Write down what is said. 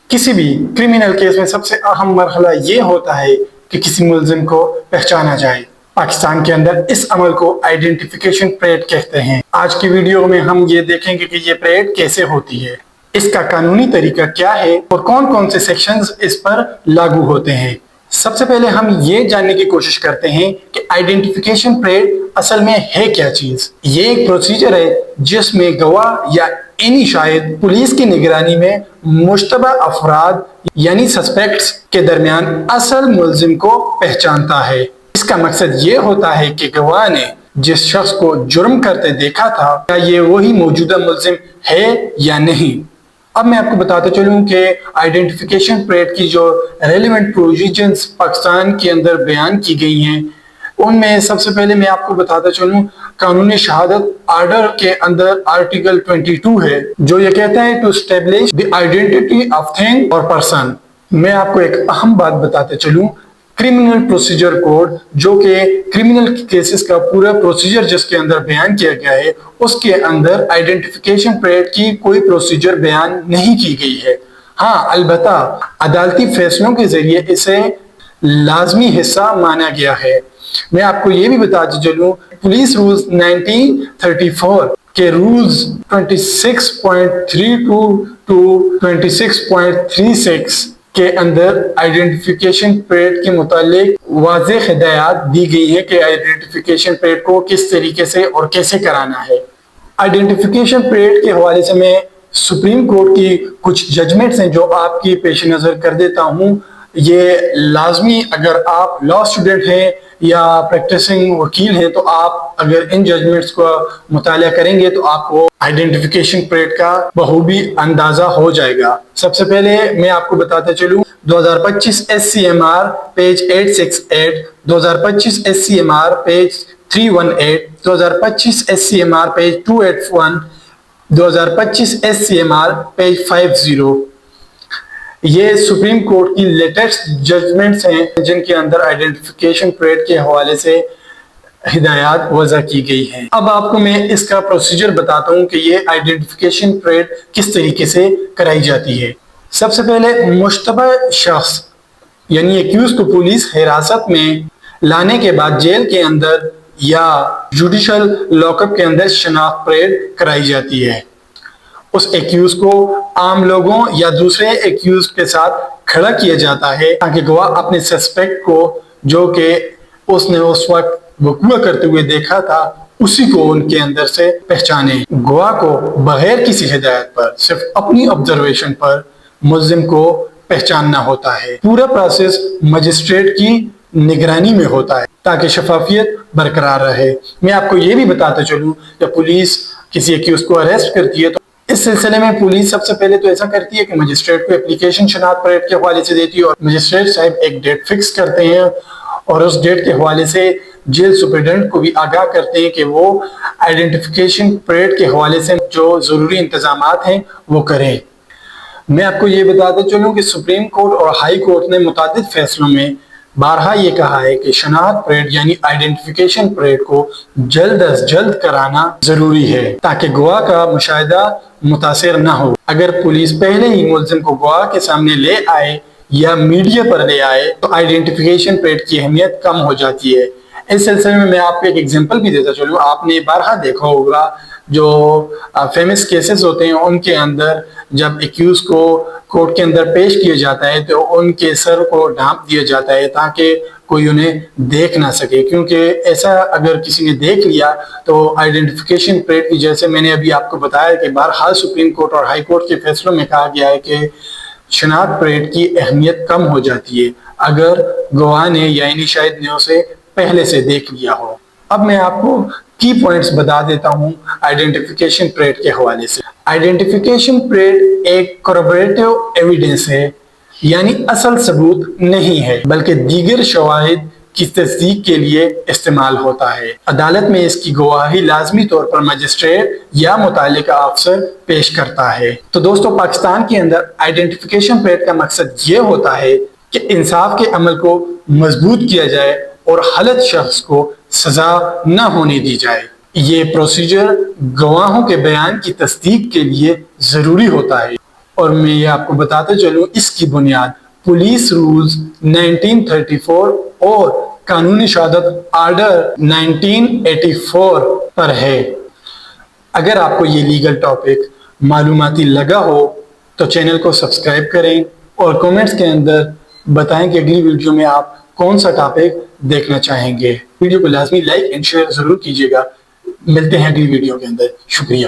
किसी भी criminal case में सबसे अहम मरहला ये होता है कि किसी मुलजिम को पहचाना जाए। पाकिस्तान के अंदर इस अमल को आइडेंटिफिकेशन परेड कहते हैं। आज की वीडियो में हम ये देखेंगे कि ये परेड कैसे होती है, इसका कानूनी तरीका क्या है और कौन कौन से सेक्शंस इस पर लागू होते हैं। सबसे पहले हम ये जानने की कोशिश करते हैं कि आइडेंटिफिकेशन परेड असल में है क्या चीज। ये एक प्रोसीजर है जिसमें गवाह या एनी शाहिद पुलिस की निगरानी में मुश्तबा अफराद यानी सस्पेक्ट्स के दरमियान असल मुलजिम को पहचानता है। इसका मकसद ये होता है कि गवाह ने जिस शख्स को जुर्म करते देखा था क्या ये वही मौजूदा मुलजिम है या नहीं। अब मैं आपको बताते चलूं कि आइडेंटिफिकेशन परेड की जो रेलेवेंट प्रोविजंस पाकिस्तान के अंदर बयान की गई हैं, उनमें सबसे पहले मैं आपको बताता चलूं कानूनी शहादत आर्डर के अंदर आर्टिकल 22 है, जो ये कहता है to establish the identity of thing और पर्सन। मैं आपको एक अहम बात बताते चलूं, क्रिमिनल प्रोसीजर कोड जो कि क्रिमिनल केसेस का पूरा प्रोसीजर जिसके अंदर बयान किया गया है, उसके अंदर आइडेंटिफिकेशन परेड की कोई प्रोसीजर बयान नहीं की गई है। हाँ, अलबत्ता अदालती फैसलों के जरिए इसे लाजमी हिस्सा माना गया है। मैं आपको ये भी बताते चलूं, पुलिस रूल्स 1934 के रूल्स 26.32 टू 26.36 के अंदर आइडेंटिफिकेशन परेड के मुतालिक वाज़ेह हिदायत दी गई है कि आइडेंटिफिकेशन परेड को किस तरीके से और कैसे कराना है। आइडेंटिफिकेशन परेड के हवाले से मैं सुप्रीम कोर्ट की कुछ जजमेंट्स हैं जो आपकी पेश नज़र कर देता हूँ। ये लाजमी अगर आप लॉ स्टूडेंट हैं या प्रैक्टिसिंग वकील हैं तो आप अगर इन जजमेंट्स को मुताला करेंगे तो आपको आइडेंटिफिकेशन परेड का बखूबी अंदाजा हो जाएगा। सबसे पहले मैं आपको बताते चलूं, 2025 SCMR page 868, 2025 SCMR page 318, 2025 SCMR page 281, 2025 SCMR page 50। ये सुप्रीम कोर्ट की लेटेस्ट जजमेंट्स हैं जिनके अंदर आइडेंटिफिकेशन परेड के हवाले से हिदायत वज़ा की गई हैं। अब आपको मैं इसका प्रोसीजर बताता हूँ कि ये आइडेंटिफिकेशन परेड किस तरीके से कराई जाती है। सबसे पहले मुश्तबा शख्स यानी एक्यूज को पुलिस हिरासत में लाने के बाद जेल के अंदर या जुडिशल लॉकअप के अंदर शनाख्त परेड कराई जाती है। उस एक्यूज को आम लोगों या दूसरे एक्यूज के साथ खड़ा किया जाता है ताकि गवाह अपने सस्पेक्ट को जो कि उसने उस वक्त वक़ूआ करते हुए देखा था उसी को उनके अंदर से पहचाने। गवाह को बगैर किसी हिदायत पर सिर्फ अपनी ऑब्जर्वेशन पर मुल्जिम को पहचानना होता है। पूरा प्रोसेस मजिस्ट्रेट की निगरानी में होता है ताकि शफाफियत बरकरार रहे। मैं आपको ये भी बताते चलूँ, जब पुलिस किसी एक्यूज को अरेस्ट करती है तो इस सिलसिले में पुलिस सबसे पहले तो ऐसा करती है कि मजिस्ट्रेट को एप्लीकेशन शनाख्त परेड के हवाले से देती है और मजिस्ट्रेट साहब एक डेट फिक्स करते हैं और उस डेट के हवाले से जेल सुपरिटेंडेंट को भी आगाह करते हैं कि वो आइडेंटिफिकेशन परेड के हवाले से जो जरूरी इंतजामात हैं वो करें। मैं आपको ये बताते चलूँ कि सुप्रीम कोर्ट और हाई कोर्ट ने मुतादिद फैसलों में बारहा ये कहा है कि शनाख्त परेड यानी आइडेंटिफिकेशन परेड को जल्द अज जल्द कराना जरूरी है ताकि गवाह का मुशाहिदा मुतासिर न हो। अगर पुलिस पहले ही मुल्जिम को गवाह के सामने ले आए या मीडिया पर ले आए तो आइडेंटिफिकेशन परेड की अहमियत कम हो जाती है। इस सिलसिले में मैं आपको एक एग्जांपल भी देता चलूँ। आपने बारहा देखा होगा जो फेमस केसेस होते हैं उनके अंदर जब एक्यूज को कोर्ट के अंदर पेश किया जाता है तो उनके सर को ढांप दिया जाता है ताकि कोई उन्हें देख ना सके, क्योंकि ऐसा अगर किसी ने देख लिया तो आइडेंटिफिकेशन परेड की, जैसे मैंने अभी आपको बताया कि बहरहाल सुप्रीम कोर्ट और हाई कोर्ट के फैसलों में कहा गया है कि शनाख्त परेड की अहमियत कम हो जाती है अगर गवाह ने या यानी शाहिद ने उसे पहले से देख लिया हो। अब मैं आपको की पॉइंट्स बता देता हूँ आइडेंटिफिकेशन परेड के हवाले से। आइडेंटिफिकेशन परेड एक कोरबोरेटिव एविडेंस है, यानी असल सबूत नहीं है बल्कि दीगर शवाहिद की तस्दीक के लिए इस्तेमाल होता है। अदालत में इसकी गवाही लाजमी तौर पर मजिस्ट्रेट या मुतालिका अफसर पेश करता है। तो दोस्तों, पाकिस्तान के अंदर आइडेंटिफिकेशन परेड का मकसद ये होता है कि इंसाफ के अमल को मजबूत किया जाए और हलत शख्स को सजा न होने दी जाए। ये प्रोसीजर गवाहों के बयान की तस्दीक के लिए जरूरी होता है। اور میں یہ آپ کو بتاتے چلوں اس کی بنیاد پولیس رولز 1934 اور قانونی شہادت آرڈر 1984 پر ہے۔ اگر آپ کو یہ لیگل ٹاپک معلوماتی لگا ہو تو چینل کو سبسکرائب کریں اور کومنٹس کے اندر بتائیں کہ اگلی ویڈیو میں آپ کون سا ٹاپک دیکھنا چاہیں گے۔ ویڈیو کو لازمی لائک اینڈ شیئر ضرور کیجیے گا۔ ملتے ہیں اگلی ویڈیو کے اندر۔ شکریہ۔